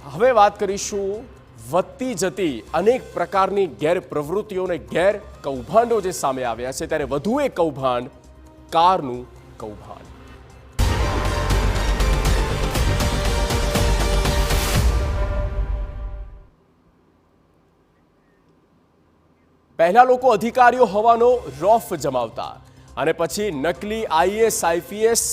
હવે વાત કરીશું વધતી જતી અનેક પ્રકારની ગેરપ્રવૃત્તિઓને ગેર કૌભાંડો જે સામે આવ્યા છે ત્યારે વધુ એક કૌભાંડ કારનું કૌભાંડ। પહેલા લોકો અધિકારીઓ હોવાનો રોફ જમાવતા અને પછી નકલી આઈએએસ આઈપીએસ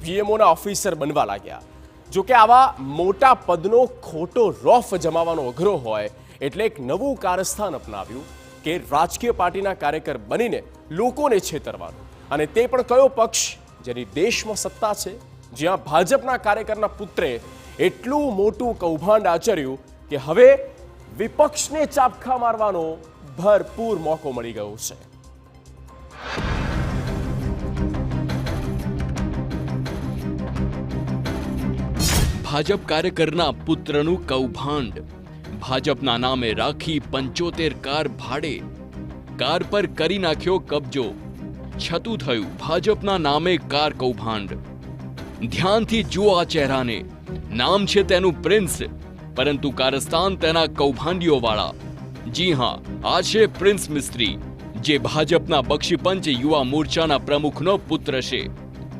પીએમઓના ઓફિસર બનવા લાગ્યા। જો કે આવા મોટા પદનો ખોટો રોફ જમાવવાનો અઘરો હોય એટલે એક નવું કારસ્થાન અપનાવ્યું કે રાજકીય પાર્ટીના કાર્યકર બનીને લોકોને છેતરવાનું, અને તે પણ કયો પક્ષ જેની દેશમાં સત્તા છે, જ્યાં ભાજપના કાર્યકરના પુત્રે એટલું મોટું કૌભાંડ આચર્યું કે હવે વિપક્ષને ચાપખા મારવાનો ભરપૂર મોકો મળી ગયો છે। ભાજપ કાર્યકરના પુત્રનું કૌભાંડ। ભાજપના નામે રાખી 75 કાર ભાડે, કાર પર કરી નાખ્યો કબજો, છતું થયું ભાજપના નામે કાર કૌભાંડ। ધ્યાનથી જુઓ આ ચહેરાને, નામ છે તેનું પ્રિન્સ, પરંતુ કારસ્તાન તેના કૌભાંડીઓવાળા। જી હા, આ છે પ્રિન્સ મિસ્ત્રી, જે ભાજપના બક્ષીપંચ યુવા મોરચાના પ્રમુખનો પુત્ર છે।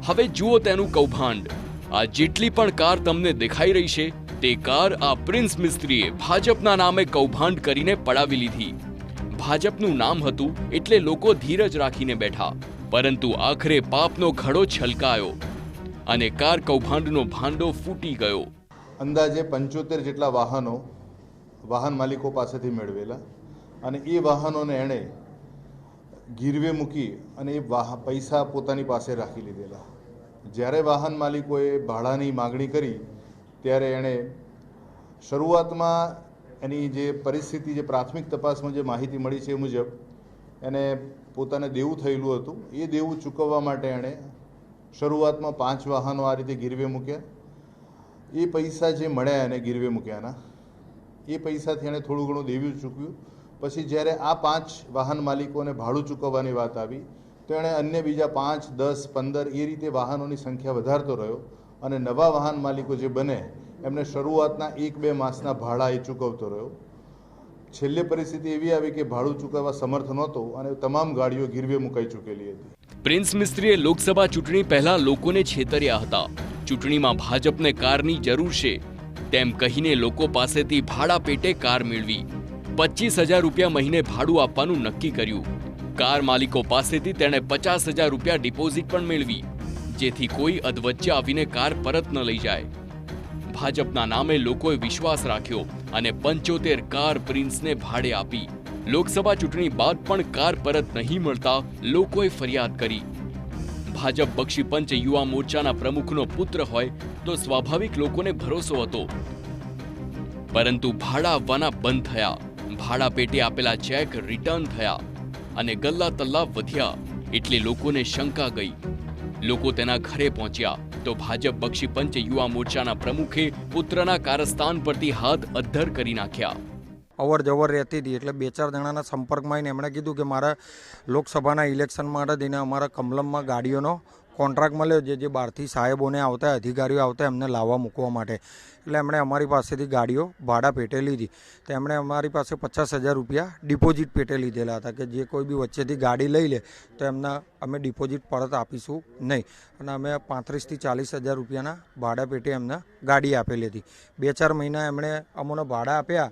હવે જુઓ તેનું કૌભાંડ। આ જેટલી પણ કાર તમને દેખાઈ રહી છે તે કાર આ પ્રિન્સ મિસ્ત્રીએ ભાજપના નામે કૌભાંડ કરીને પડાવી લીધી। ભાજપનું નામ હતું એટલે લોકો ધીરજ રાખીને બેઠા, પરંતુ આખરે પાપનો ઘડો છલકાયો અને કાર કૌભાંડનો ભાંડો ફૂટી ગયો। અંદાજે 75 જેટલા વાહન માલિકો પાસેથી મેળવેલા, અને એ વાહનોને એણે ગીરવે મૂકી અને એ પૈસા પોતાની પાસે રાખી લીધેલા। જ્યારે વાહન માલિકોએ ભાડાની માગણી કરી ત્યારે એણે શરૂઆતમાં એની જે પરિસ્થિતિ, જે પ્રાથમિક તપાસમાં જે માહિતી મળી છે એ મુજબ એને પોતાને દેવું થયેલું હતું। એ દેવું ચૂકવવા માટે એણે શરૂઆતમાં 5 વાહનો આ રીતે ગીરવે મૂક્યા। એ પૈસા જે મળ્યા એને ગીરવે મૂક્યાના, એ પૈસાથી એણે થોડું ઘણું દેવું ચૂકવ્યું। પછી જ્યારે આ 5 વાહન માલિકોને ભાડું ચૂકવવાની વાત આવી તો એણે અન્ય બીજા 5, 10, 15 એ રીતે વાહનોની સંખ્યા વધારતો રહ્યો, અને નવા વાહન માલિકો જે બને એમને શરૂઆતના 1-2 માસના ભાડા એ ચૂકવતો રહ્યો। છેલ્લે પરિસ્થિતિ એવી આવી કે ભાડું ચૂકવવા સમર્થ નહોતો અને તમામ ગાડીઓ ગીરવે મુકાઈ ચૂકેલી હતી। પ્રિન્સ મિસ્ત્રીએ લોકસભા ચૂંટણી પહેલા લોકોને છેતર્યા હતા। ચૂંટણીમાં ભાજપને કારની જરૂર છે તેમ કહીને લોકો પાસેથી ભાડા પેટે કાર મેળવી 25,000 રૂપિયા મહિને ભાડું આપવાનું નક્કી કર્યું। કાર માલિકો પાસેથી તેણે 50,000 રૂપિયા ડિપોઝિટ પણ મેળવી, જેથી કોઈ અધવચ્ચે આવીને કાર પરત ન લઈ જાય। ભાજપના નામે લોકોએ વિશ્વાસ રાખ્યો અને 75 કાર પ્રિન્સને ભાડે આપી। લોકસભા ચૂંટણી બાદ પણ કાર પરત નહીં મળતા લોકોએ ફરિયાદ કરી। ભાજપ બક્ષીપંચ યુવા મોરચાના પ્રમુખનો પુત્ર હોય તો સ્વાભાવિક લોકોને ભરોસો હતો, પરંતુ ભાડા આવવાના બંધ થયા। ભાડા પેટે આપેલા ચેક રિટર્ન થયા અને ગલ્લા તલ્લા વધ્યા, એટલે લોકોને શંકા ગઈ। લોકો તેના ઘરે પહોંચ્યા તો ભાજપ બક્ષીપંચ યુવા મોરચાના પ્રમુખે પુત્રના કારસ્તાન પરથી હાથ અદ્ધર કરી નાખ્યા। અવર જવર રહેતી હતી એટલે 2-4 જણાના સંપર્કમાં આવીને એમણે કીધું કે મારા લોકસભાના ઇલેક્શન માટે થઈને અમારા કમલમમાં ગાડીઓનો કોન્ટ્રાક્ટ મળ્યો, જે બહારથી સાહેબોને આવતા, અધિકારીઓ આવતા એમને લાવવા મૂકવા માટે। એટલે એમણે અમારી પાસેથી ગાડીઓ ભાડા પેટે લીધી, તો એમણે અમારી પાસે 50,000 રૂપિયા ડિપોઝિટ પેટે લીધેલા હતા કે જે કોઈ બી વચ્ચેથી ગાડી લઈ લે તો એમના અમે ડિપોઝિટ પરત આપીશું નહીં, અને અમે 35,000 થી 40,000 રૂપિયાના ભાડા પેટે એમને ગાડી આપેલી હતી। 2-4 મહિના એમણે અમને ભાડા આપ્યા,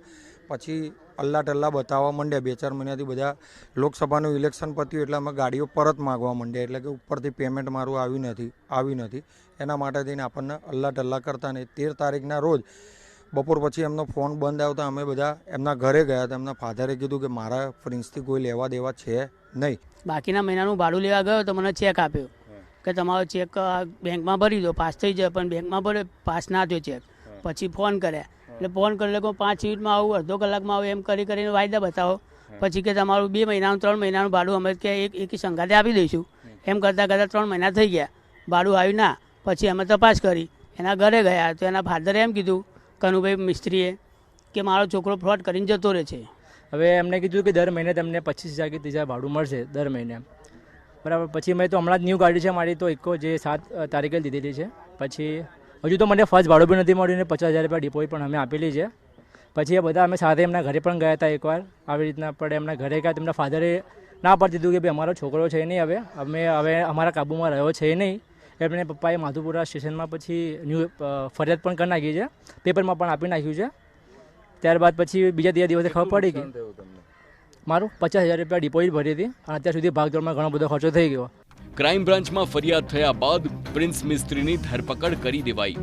પછી અલ્લા ટલ્લા બતાવવા માંડ્યા। 2-4 મહિનાથી બધા લોકસભાનું ઇલેક્શન પત્યું એટલે અમે ગાડીઓ પરત માગવા માંડ્યા, એટલે કે ઉપરથી પેમેન્ટ મારું આવી નથી એના માટે થઈને આપણને અલ્લા ટલ્લા કરતા નહીં। 13 તારીખના રોજ બપોર પછી એમનો ફોન બંધ આવતા અમે બધા એમના ઘરે ગયા હતા। એમના ફાધરે કીધું કે મારા પ્રિન્સથી કોઈ લેવા દેવા છે નહીં। બાકીના મહિનાનું ભાડું લેવા ગયો તો મને ચેક આપ્યો કે તમારો ચેક બેંકમાં ભરી દો, પાસ થઈ જાય, પણ બેંકમાં ભરે પાસ ના થયો ચેક। પછી ફોન કર્યા, એટલે ફોન કરી લે 5 મિનિટમાં આવું, અડધો કલાકમાં આવું, એમ કરીને વાયદા બતાવો। પછી કે તમારું 2 મહિનાનું 3 મહિનાનું ભાડું અમે કે એક સંગાતે આપી દઈશું। એમ કરતાં 3 મહિના થઈ ગયા, ભાડું આવ્યું ના। પછી અમે તપાસ કરી, એના ઘરે ગયા તો એના ફાધરે એમ કીધું કનુભાઈ મિસ્ત્રીએ કે મારો છોકરો ફ્રોડ કરીને જતો રહે છે। હવે એમને કીધું કે દર મહિને તમને 25,000 કે 30,000 ભાડું મળશે દર મહિને, બરાબર। પછી મેં તો હમણાં જ ન્યૂ ગાડી છે મારી, તો ઇકો જે 7 તારીખે લીધેલી છે। પછી હજુ તો મને ફર્સ્ટ ભાડું બી નથી મળ્યું ને 50,000 રૂપિયા ડિપોઝિટ પણ અમે આપેલી છે. પછી એ બધા અમે સાથે એમના ઘરે પણ ગયા હતા એકવાર. આવી રીતના પણ એમના ઘરે ગયા, તેમના ફાધરે ના પાડી દીધું કે ભાઈ અમારો છોકરો છે નહીં, હવે અમારા કાબૂમાં રહ્યો છે નહીં. એમને પપ્પાએ માધુપુરા સ્ટેશનમાં પછી ફરિયાદ પણ કરી નાખી છે, પેપરમાં પણ આપી નાખ્યું છે. ત્યારબાદ પછી બીજા દિવસે ખબર પડી ગઈ મારું 50,000 રૂપિયા ડિપોઝિટ ભરી હતી અને અત્યાર સુધી ભાગદોડમાં ઘણો બધો ખર્ચો થઈ ગયો. ક્રાઇમ બ્રાન્ચમાં ફરિયાદ થયા બાદ પ્રિન્સ મિસ્ત્રીની ધરપકડ કરી દેવાઈ.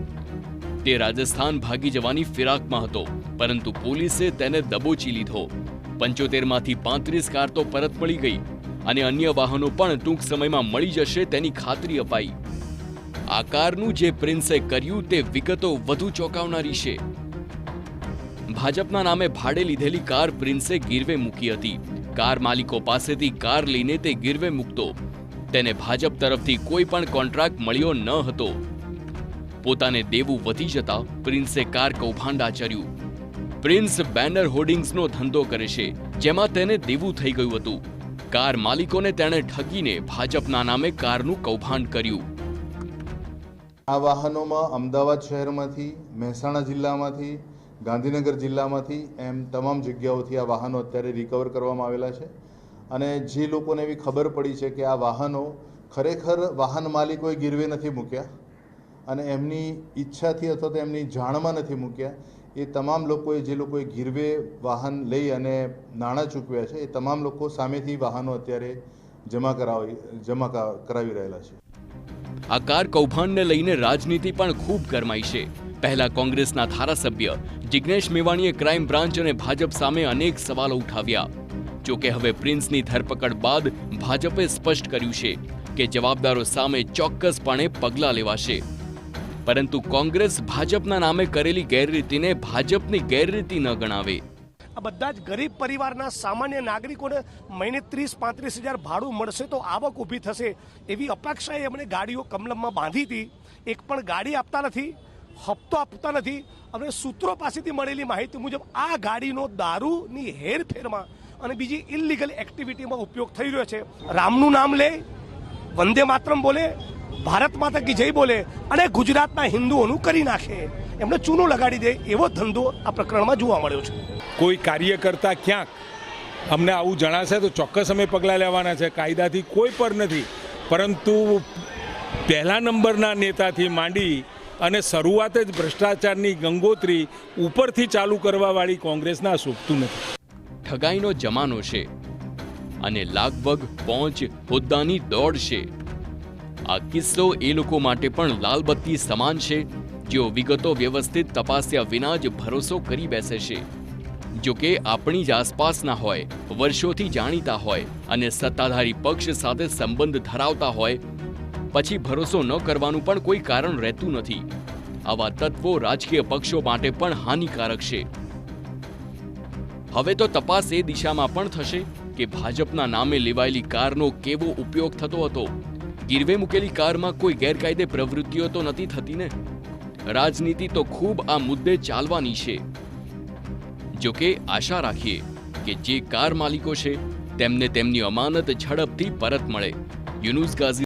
તે રાજસ્થાન ભાગી જવાની ફિરાકમાં હતો, પરંતુ પોલીસે તેને દબોચી લીધો. 75 માંથી 35 કાર તો પરત મળી ગઈ અને અન્ય વાહનો પણ ટૂંક સમયમાં મળી જશે તેની ખાતરી અપાઈ. આ કારનું જે પ્રિન્સે કર્યું તે વિગતો વધુ ચોંકાવનારી છે. ભાજપના નામે ભાડે લીધેલી કાર પ્રિન્સે ગીરવે મૂકી હતી. કાર માલિકો પાસેથી કાર લઈને તે ગીરવે મૂકતો. તેને ભાજપ તરફથી કોઈ પણ કોન્ટ્રાક્ટ મળ્યો ન હતો. પોતાને દેવું વધી જતા પ્રિન્સે કાર કૌભાંડ આચર્યું. પ્રિન્સ બેનર હોર્ડિંગ્સનો ધંધો કરે છે, જેમાં તેને દેવું થઈ ગયું હતું. કાર માલિકોને તેણે ઠગીને ભાજપના નામે કારનું કૌભાંડ કર્યું. આ વાહનોમાં અમદાવાદ શહેરમાંથી, મહેસાણા જિલ્લામાંથી, ગાંધીનગર જિલ્લામાંથી એમ તમામ જગ્યાઓથી આ વાહનો અત્યારે રિકવર કરવામાં આવેલા છે. અને જે લોકોને એવી ખબર પડી છે કે આ વાહનો ખરેખર વાહન માલિકોએ ગીરવે નથી મૂક્યા અને એમની ઈચ્છાથી અથવા તો એમની જાણમાં નથી મૂક્યા, એ તમામ લોકોએ, જે લોકોએ ગીરવે વાહન લઈ અને નાણાં ચૂકવ્યા છે, એ તમામ લોકો સામેથી વાહનો અત્યારે જમા કરાવી રહેલા છે. આ કાર કૌભાંડને લઈને રાજનીતિ પણ ખૂબ ગરમાઈ છે. પહેલા કોંગ્રેસના ધારાસભ્ય જિગ્નેશ મેવાણીએ ક્રાઇમ બ્રાન્ચ અને ભાજપ સામે અનેક સવાલો ઉઠાવ્યા. જોકે હવે પ્રિન્સની ધરપકડ બાદ ભાજપે સ્પષ્ટ કર્યું છે કે જવાબદારો સામે ચોક્કસપણે પગલાં લેવાશે. પરંતુ કોંગ્રેસ ભાજપના નામે કરેલી ગેરરીતિને ભાજપની ગેરરીતિ ન ગણાવે. આ બધા જ ગરીબ પરિવારના સામાન્ય નાગરિકોને મહિને 30-35 હજાર ભાડું મળશે તો આવક ઊભી થશે એવી અપેક્ષાએ એમણે ગાડીઓ કમલમમાં બાંધી હતી. એક પણ ગાડી આપતા નથી, હપ્તો આપતા નથી. હવે સૂત્રો પાસેથી મળેલી માહિતી મુજબ આ ગાડીનો દારૂની હેરફેરમાં અને બીજી ઇલીગલ એક્ટિવિટીમાં ઉપયોગ થઈ રહ્યો છે. રામનું નામ લે, વંદે માતરમ બોલે, ભારત માતા કી જય બોલે અને ગુજરાતના હિન્દુઓનું કરી નાખે, એમને ચૂનો લગાડી દે એવો ધંધો આ પ્રકરણમાં જોવા મળ્યો છે. કોઈ કાર્યકર્તા ક્યાંક અમને આવું જણાશે તો ચોક્કસ અમે પગલાં લેવાના છે. કાયદાથી કોઈ પર નથી, પરંતુ પહેલા નંબરના નેતાથી માંડી અને શરૂઆત જ ભ્રષ્ટાચારની ગંગોત્રી ઉપરથી ચાલુ કરવાવાળી કોંગ્રેસના શોભતું નથી. ઠગાઈનો જમાનો છે અને લાગવગ પહોંચ હોદ્દાની દોડ છે. આ કિસ્સો એ લોકો માટે પણ લાલબત્તી સમાન છે જેઓ વિગતો વ્યવસ્થિત તપાસ્યા વિના જ ભરોસો કરી બેસે છે. જો કે આપણી જ આસપાસના હોય, વર્ષોથી જાણીતા હોય અને સત્તાધારી પક્ષ સાથે સંબંધ ધરાવતા હોય, પછી ભરોસો ન કરવાનું પણ કોઈ કારણ રહેતું નથી. આવા તત્વો રાજકીય પક્ષો માટે પણ હાનિકારક છે. હવે તો તપાસ એ દિશામાં પણ થશે કે ભાજપના નામે લેવાયેલી કારનો કેવો ઉપયોગ થતો હતો. ગીરવે મૂકેલી કારમાં કોઈ ગેરકાયદે પ્રવૃત્તિઓ તો નથી થતી ને? રાજનીતિ તો ખૂબ આ મુદ્દે ચાલવાની છે. જો કે આશા રાખીએ કે જે કાર માલિકો છે તેમને તેમની અમાનત ઝડપથી પરત મળે. યુનુસ ગાઝી